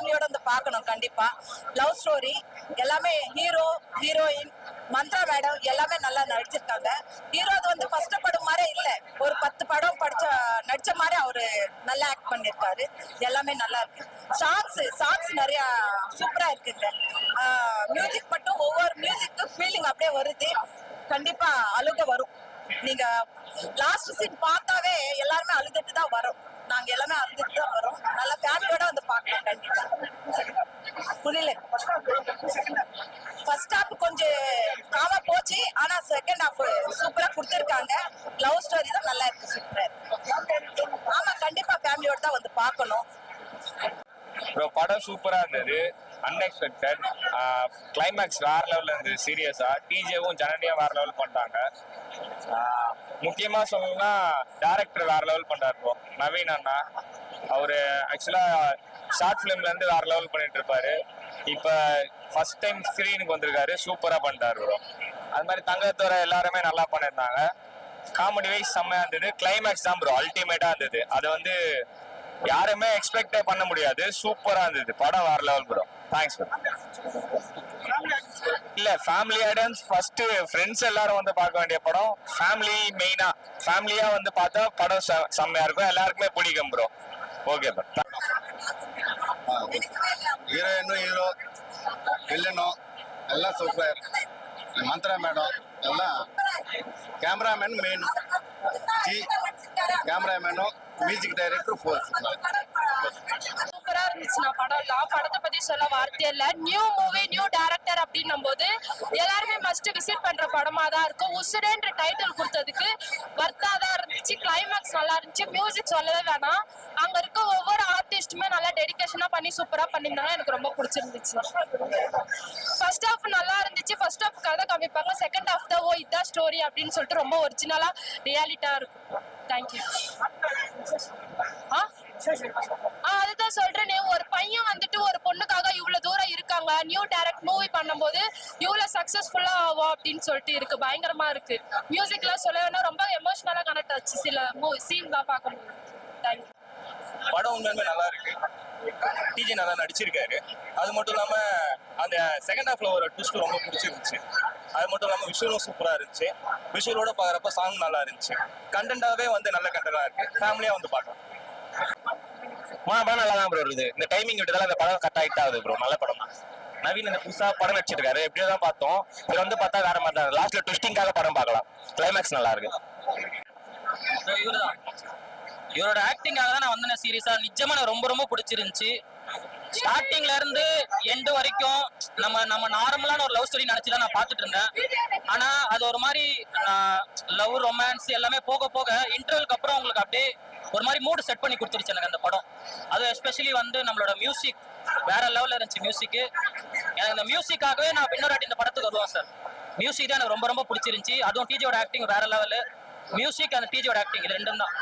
ஃபேமிலியோட வந்து பார்க்கணும் கண்டிப்பா. லவ் ஸ்டோரி எல்லாமே ஹீரோ ஹீரோயின் மந்த்ரா மேடம் எல்லாமே நல்லா நடிச்சிருக்காங்க. ஹீரோ அது வந்து ஃபர்ஸ்ட் படம் மாதிரி இல்ல, ஒரு 10 படம் நடிச்ச மாதிரி அவரு நல்லா ஆக்ட் பண்ணிருக்காரு. எல்லாமே நல்லா இருக்கு. சாங்ஸ் நிறைய சூப்பரா இருக்குங்க. மியூசிக் மட்டும் ஒவ்வொரு மியூசிக்கு ஃபீலிங் அப்படியே வருது. கண்டிப்பா அழுக வரும். நீங்க லாஸ்ட் சீன் பார்த்தாவே எல்லாருமே அழுதுட்டு தான் வரும். நாங்க எல்லாமே அழுதுட்டு தான் வரோம். நல்ல ஃபேமிலியோட வந்து பார்க்கலாம் கண்டிப்பா. புரியல. ஃபர்ஸ்ட் ஹாஃப் கொஞ்சம் காமா போச்சு, ஆனா செகண்ட் ஹாஃப் சூப்பரா கொடுத்திருக்காங்க. லவ் ஸ்டோரி தான் நல்லா இருக்கு, சூப்பரா இருக்கு. ஆமா கண்டிப்பா ஃபேமிலியோட தான் வந்து பார்க்கணும். ப்ரோ படம் சூப்பரா இருந்தது. அன்எக்ஸ்பெக்டட் கிளைமேக்ஸ் வேற லெவல்ல இருந்தது. சீரியஸா டிஜேவும் ஜனனியும் வேற லெவல் பண்ணிட்டாங்க. முக்கியமா சொல்லணும்னா டைரக்டர் வேற லெவல் பண்றாரு ப்ரோ. நவீன் அண்ணா அவரு ஆக்சுவலா ஷார்ட் ஃபிலிம்ல இருந்து வேற லெவல் பண்ணிட்டு இருப்பாரு. இப்ப ஃபர்ஸ்ட் டைம் ஸ்கிரீனுக்கு வந்திருக்காரு, சூப்பரா பண்ணிட்டாரு ப்ரோ. அது மாதிரி தங்கத்தோட எல்லாருமே நல்லா பண்ணியிருந்தாங்க. காமெடி வைஸ் செம்மையா இருந்தது. கிளைமேக்ஸ் தான் ப்ரோ அல்டிமேட்டா இருந்தது. அது வந்து யாருமே எக்ஸ்பெக்டே பண்ண முடியாது. சூப்பரா இருந்தது படம், வேற லெவல் ப்ரோ. Thanks bro. இல்ல ஃபேமிலி ஆடியன்ஸ் ஃபர்ஸ்ட், ஃப்ரெண்ட்ஸ் எல்லாரும் வந்து பார்க்க வேண்டிய படம். ஃபேமிலி மெயினா ஃபேமிலியா வந்து பார்த்தா படம் செம்மையா இருக்கும், எல்லாருக்குமே பிடிக்கும் ப்ரோ. Okay bro. ஹீரோயினும் ஹீரோ வில்லனும் எல்லாம் சூப்பரா இருக்கு. மந்த்ரா மேடம் எல்லாம் கேமராமேன் மெயின் கேமராமேனும் மியூசிக் டைரக்டர் ஃபோர்ஸ் சூப்பரா இருந்துச்சு. நான் படத்தை பத்தி சொல்ல வார்த்தை இல்ல. நியூ மூவி நியூ டைரக்டர் அப்படின்னும் போது எல்லாருமே மஸ்ட் விசிட் பண்ற படமா தான் இருக்கும். உசுரேன்ற டைட்டில் கொடுத்ததுக்கு வர்த்தா தான் இருந்துச்சு. கிளைமேக்ஸ் நல்லா இருந்துச்சு. மியூசிக் சொல்லவே வேணாம். அங்க இருக்க ஒவ்வொரு ஆர்டிஸ்டுமே நல்லா டெடிகேஷனா பண்ணி சூப்பரா பண்ணியிருந்தாங்க. எனக்கு ரொம்ப பிடிச்சிருந்துச்சு. ஃபர்ஸ்ட் ஹாஃப் நல்லா இருந்துச்சு. ஃபர்ஸ்ட் ஹாஃப் கதை காமிப்பாங்க, செகண்ட் ஹாஃப் தான் ஓ இதான் ஸ்டோரி அப்படின்னு சொல்லிட்டு ரொம்ப ஒரிஜினலா ரியாலிட்டா இருக்கும். தேங்க்யூ. அதுதான் சொல்றேனே, ஒரு பையன் வந்துட்டு ஒரு பொண்ணுக்காக இவ்வளவு தூரம் இருக்காங்க. நியூ டைரக்ட் மூவி பண்ணும்போது இவ்வளவு சக்சஸ்ஃபுல்லா ஆகும் அப்படின்னு சொல்லிட்டு இருக்கு. பயங்கரமா இருக்கு. மியூசிக்லாம் சொல்ல வேணா, ரொம்ப எமோஷனலா கனெக்ட் ஆச்சு சில சீன் தான் பார்க்கும்போது. தேங்க்யூ. படம் உண்மையுமே நல்லா இருக்கு. டிஜே நல்லா நடிச்சிருக்காரு. அது மட்டும் இல்லாம அந்த செகண்ட் ஹாஃப்ல ஒரு ட்விஸ்ட் ரொம்ப பிடிச்சிருந்துச்சு. அது மட்டும் இல்லாம விஷுவலும் சூப்பரா இருந்துச்சு. விஷுவலோட பாக்குறப்ப சாங் நல்லா இருந்துச்சு. கண்டென்ட்டாவே வந்து நல்ல கண்டென்ட்டா இருக்கு. ஃபேமிலியா வந்து பார்க்கலாம். படம் நல்லா தான் ப்ரோ இருக்குது. இந்த டைமிங் விட்டதால அந்த படம் கட் ஆகிட்டு ஆகுது ப்ரோ. நல்ல படம் தான். நவீன் இந்த புதுசா படம் நடிச்சிருக்காரு. எப்படியோ தான் பார்த்தோம். இது வந்து பார்த்தா வேற மாதிரி தான். லாஸ்ட்ல ட்விஸ்டிங்காக படம் பார்க்கலாம். கிளைமேக்ஸ் நல்லா இருக்கு. இவரோட ஆக்டிங்காக தான் நான் வந்தேன் சீரியஸா. நிஜமா எனக்கு ரொம்ப ரொம்ப பிடிச்சிருந்துச்சு. ஸ்டார்டிங்ல இருந்து எண்டு வரைக்கும் நம்ம நார்மலான ஒரு லவ் ஸ்டோரி நினைச்சுதான் நான் பார்த்துட்டு இருந்தேன். ஆனா அது ஒரு மாதிரி லவ் ரொமான்ஸ் எல்லாமே போக போக இன்டர்வலுக்கு அப்புறம் உங்களுக்கு அப்படியே ஒரு மாதிரி மூடு செட் பண்ணி கொடுத்துருச்சு எனக்கு அந்த படம். அது எஸ்பெஷலி வந்து நம்மளோட மியூசிக் வேற லெவல்ல இருந்துச்சு. மியூசிக்கு எனக்கு இந்த மியூசிக்காகவே நான் இன்னொரு வாட்டி இந்த படத்துக்கு வருவேன் சார். மியூசிக் தான் எனக்கு ரொம்ப ரொம்ப பிடிச்சிருந்துச்சு. அதுவும் டிஜியோட ஆக்டிங் வேற லெவலு. மியூசிக் அந்த டிஜியோட ஆக்டிங் இது ரெண்டும் தான்.